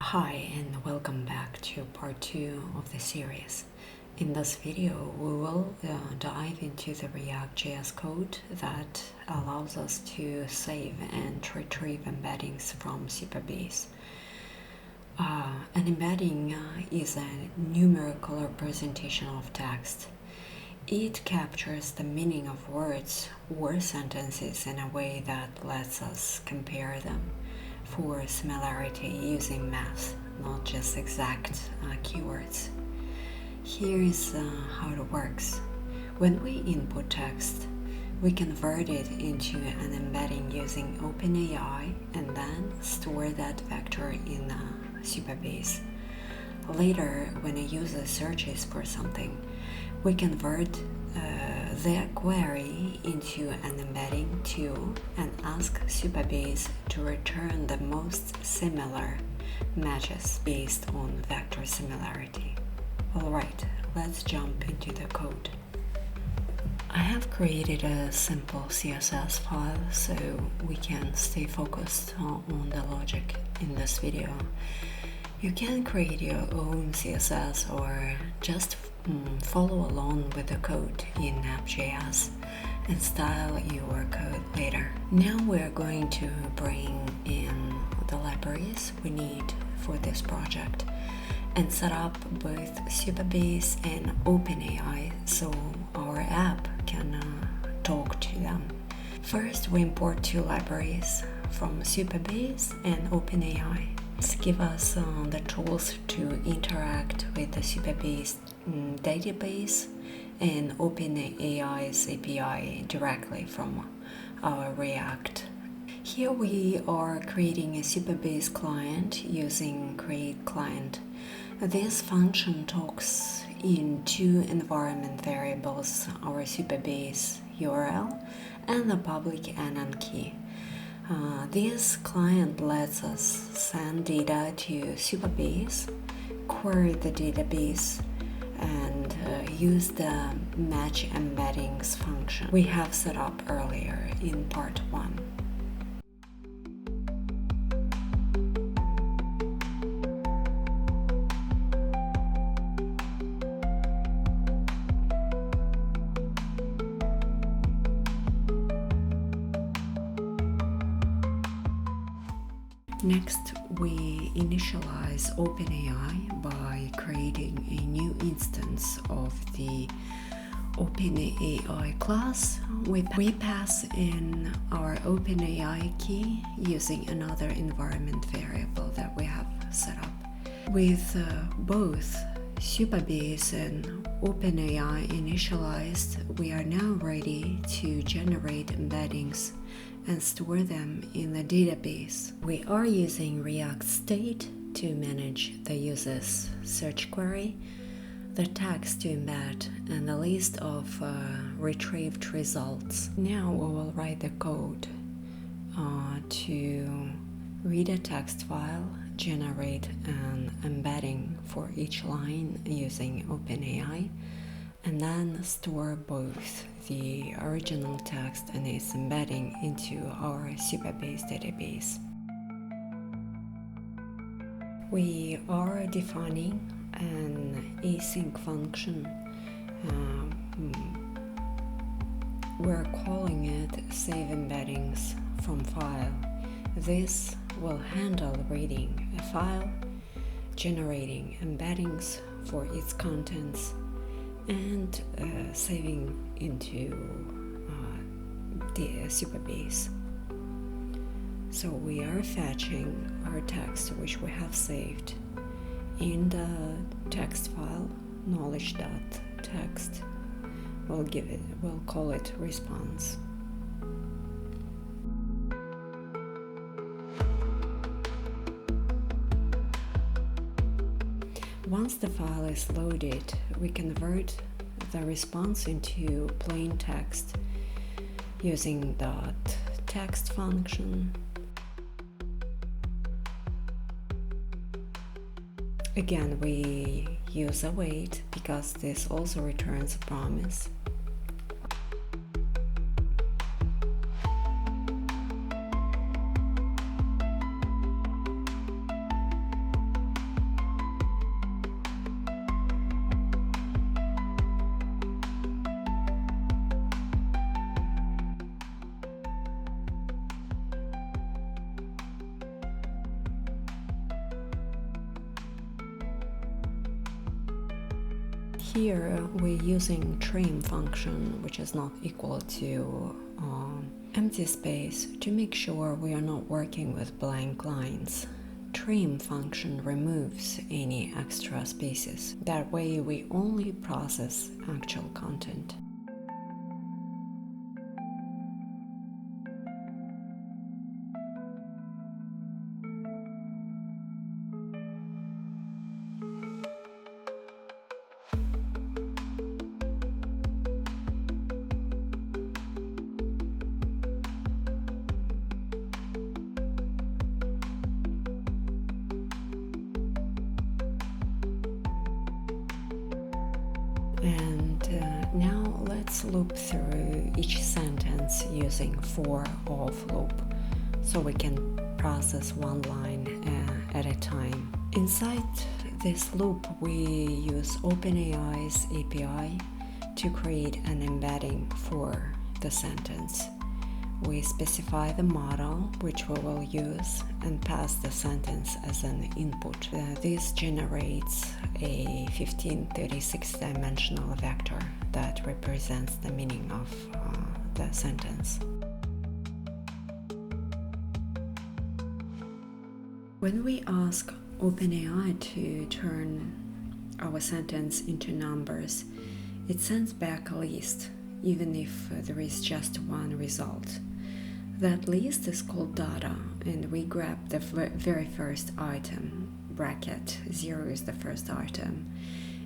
Hi and welcome back to part 2 of the series. In this video, we will dive into the React.js code that allows us to save and retrieve embeddings from Supabase. An embedding is a numerical representation of text. It captures the meaning of words or sentences in a way that lets us compare them for similarity using math, not just exact keywords. Here is how it works. When we input text, we convert it into an embedding using OpenAI and then store that vector in Supabase. Later, when a user searches for something, we convert their query into an embedding too and ask Supabase to return the most similar matches based on vector similarity. Alright, let's jump into the code. I have created a simple CSS file so we can stay focused on the logic in this video. You can create your own CSS or just follow along with the code in app.js and style your code later. Now we're going to bring in the libraries we need for this project and set up both Supabase and OpenAI so our app can talk to them. First, we import two libraries from Supabase and OpenAI. This gives us the tools to interact with the Supabase database and OpenAI's API directly from our React. Here we are creating a Supabase client using create client. This function talks in two environment variables, our Supabase URL and the public NN key. This client lets us send data to Supabase, query the database, and use the match embeddings function we have set up earlier in part 1. Next, we initialize OpenAI by creating a new instance of the OpenAI class. We pass in our OpenAI key using another environment variable that we have set up. With both Supabase and OpenAI initialized, we are now ready to generate embeddings and store them in the database. We are using React State to manage the user's search query, the text to embed, and the list of retrieved results. Now we will write the code to read a text file, generate an embedding for each line using OpenAI, and then store both the original text and its embedding into our Supabase database. We are defining an async function. We're calling it save embeddings from file. This will handle reading a file, generating embeddings for its contents, and saving into the Supabase. So we are fetching our text which we have saved in the text file knowledge.text. We'll call it response. Once the file is loaded, we convert the response into plain text using .text function. Again, we use await because this also returns a promise. here we're using trim function, which is not equal to empty space, to make sure we are not working with blank lines. Trim function removes any extra spaces. That way we only process actual content. And now let's loop through each sentence using for/of loop, so we can process one line at a time. Inside this loop, we use OpenAI's API to create an embedding for the sentence. We specify the model which we will use and pass the sentence as an input. This generates a 1536-dimensional vector that represents the meaning of the sentence. When we ask OpenAI to turn our sentence into numbers, it sends back a list, even if there is just one result. That list is called data, and we grab the very first item, bracket 0 is the first item.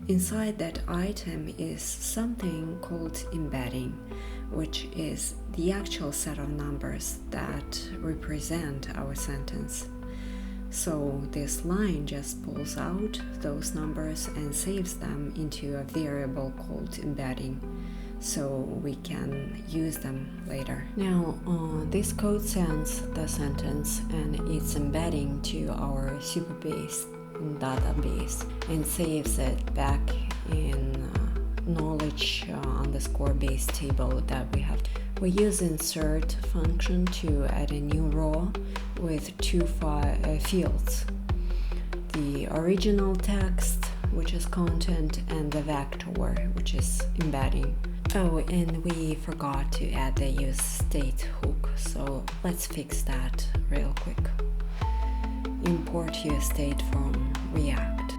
Inside that item is something called embedding, which is the actual set of numbers that represent our sentence. So this line just pulls out those numbers and saves them into a variable called embedding, so we can use them later. Now, this code sends the sentence and its embedding to our Supabase database and saves it back in knowledge_base table that we have. We use insert function to add a new row with two fields: the original text, which is content, and the vector, which is embedding. Oh, and we forgot to add the use state hook, so let's fix that real quick. Import use state from React.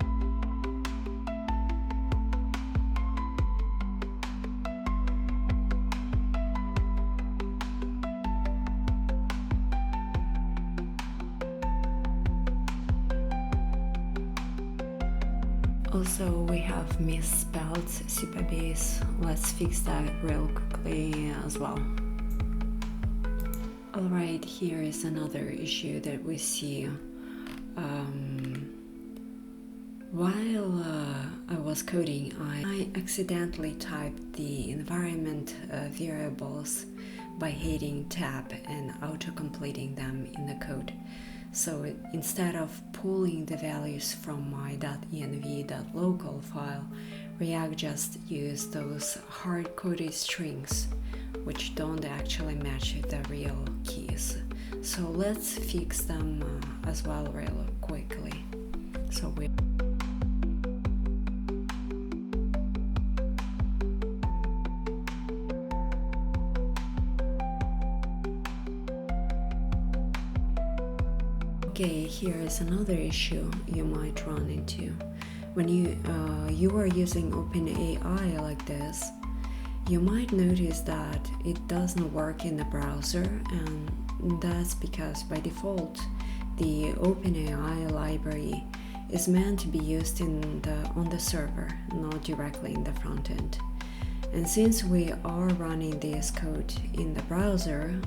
Also, we have misspelled Supabase. Let's fix that real quickly as well. Alright, here is another issue that we see. While I was coding, I accidentally typed the environment variables by hitting tab and auto-completing them in the code. So instead of pulling the values from my .env.local file, React just used those hard-coded strings which don't actually match with the real keys. So let's fix them as well real quickly. Okay, here is another issue you might run into. When you are using OpenAI like this, you might notice that it doesn't work in the browser, and that's because by default the OpenAI library is meant to be used on the server, not directly in the front end. And since we are running this code in the browser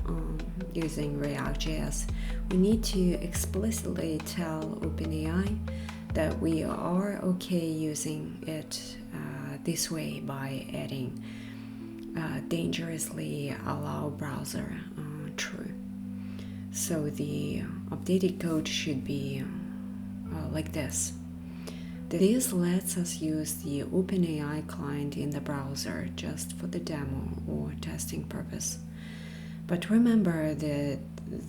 using React.js, we need to explicitly tell OpenAI that we are okay using it this way by adding dangerously allow browser true. So the updated code should be like this. This lets us use the OpenAI client in the browser just for the demo or testing purpose. But remember that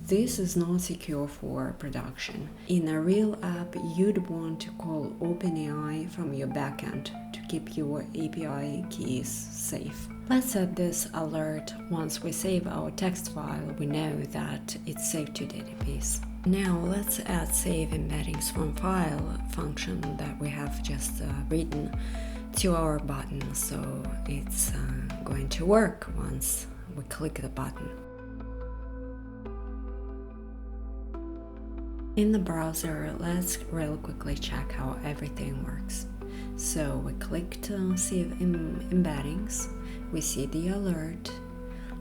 this is not secure for production. In a real app, you'd want to call OpenAI from your backend to keep your API keys safe. Let's set this alert. Once we save our text file, we know that it's saved to database. Now let's add save embeddings from file function that we have just written to our button, so it's going to work once we click the button. In the browser, let's real quickly check how everything works. So we clicked Save Embeddings, we see the alert.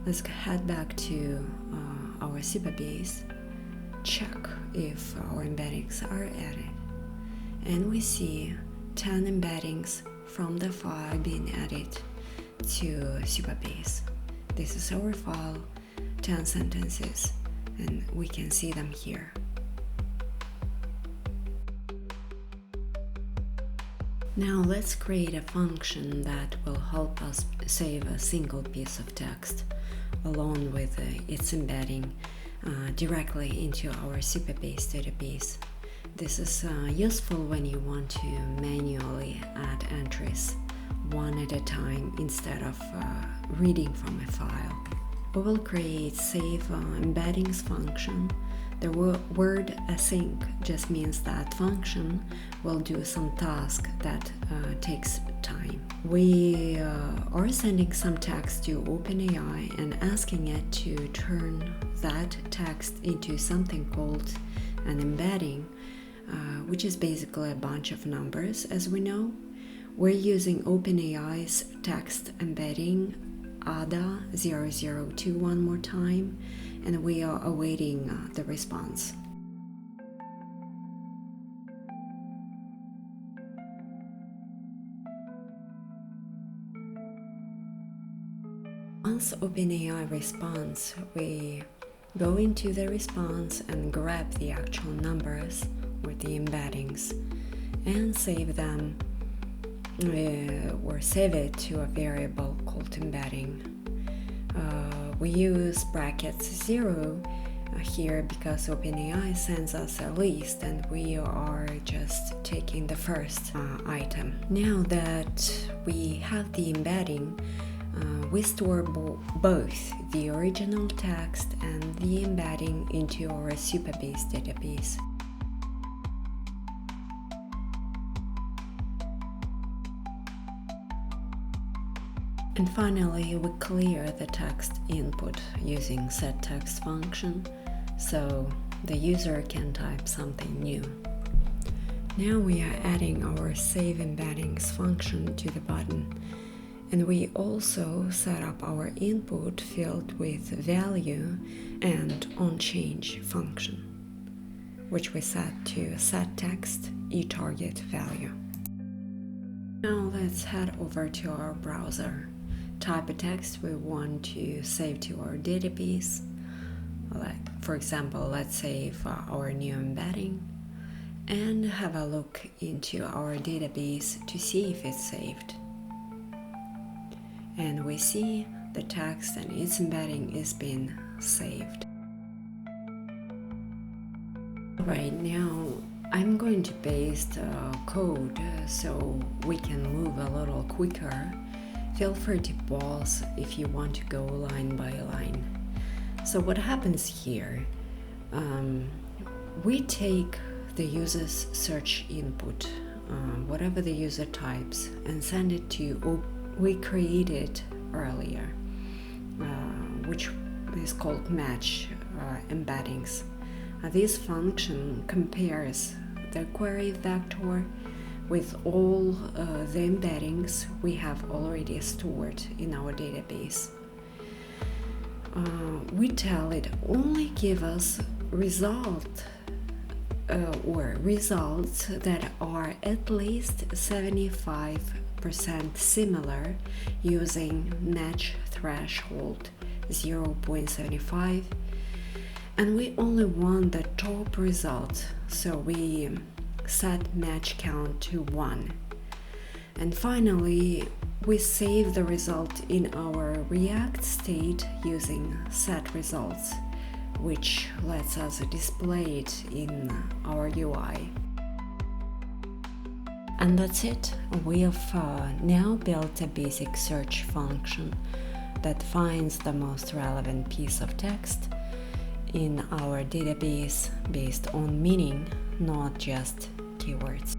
Let's head back to our Supabase, check if our embeddings are added, and we see 10 embeddings from the file being added to Supabase. This is our file, 10 sentences, and we can see them here. Now let's create a function that will help us save a single piece of text along with its embedding directly into our Supabase database. This is useful when you want to manually add entries one at a time instead of reading from a file. We will create save embeddings function. The word async just means that function will do some task that takes time. We are sending some text to OpenAI and asking it to turn that text into something called an embedding, which is basically a bunch of numbers, as we know. We're using OpenAI's text embedding ADA0021 one more time, and we are awaiting the response. Once OpenAI responds, we go into the response and grab the actual numbers or the embeddings and save them or save it to a variable called embedding. We use brackets 0 here because OpenAI sends us a list and we are just taking the first item. Now that we have the embedding, we store both the original text and the embedding into our Supabase database. And finally, we clear the text input using setText function, so the user can type something new. Now we are adding our save embeddings function to the button, and we also set up our input field with value and onChange function, which we set to setText eTarget value. Now let's head over to our browser. Type a text we want to save to our database. For example, let's save our new embedding and have a look into our database to see if it's saved. And we see the text and its embedding is being saved. Right now, I'm going to paste code so we can move a little quicker. Feel free to pause if you want to go line by line. So what happens here? We take the user's search input, whatever the user types, and send it to we created earlier, which is called match embeddings. This function compares the query vector with all the embeddings we have already stored in our database. We tell it only give us results that are at least 75% similar using match threshold 0.75, and we only want the top result, so we set match count to 1. And finally, we save the result in our React state using setResults, which lets us display it in our UI. And that's it. We have now built a basic search function that finds the most relevant piece of text in our database based on meaning, not just keywords.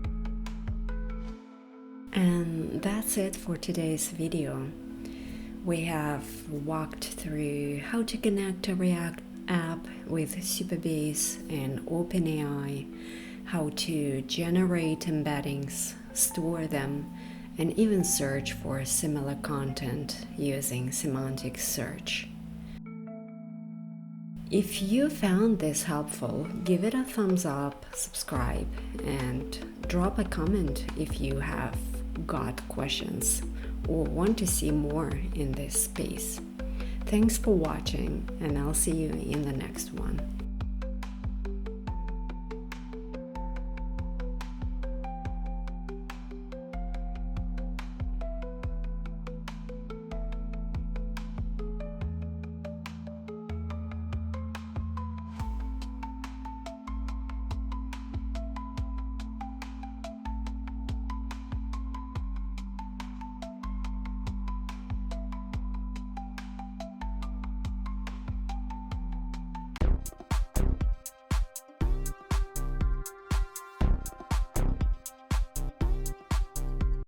And that's it for today's video. We have walked through how to connect a React app with Supabase and OpenAI, how to generate embeddings, store them, and even search for similar content using semantic search. If you found this helpful, give it a thumbs up, subscribe, and drop a comment if you have got questions or want to see more in this space. Thanks for watching, and I'll see you in the next one.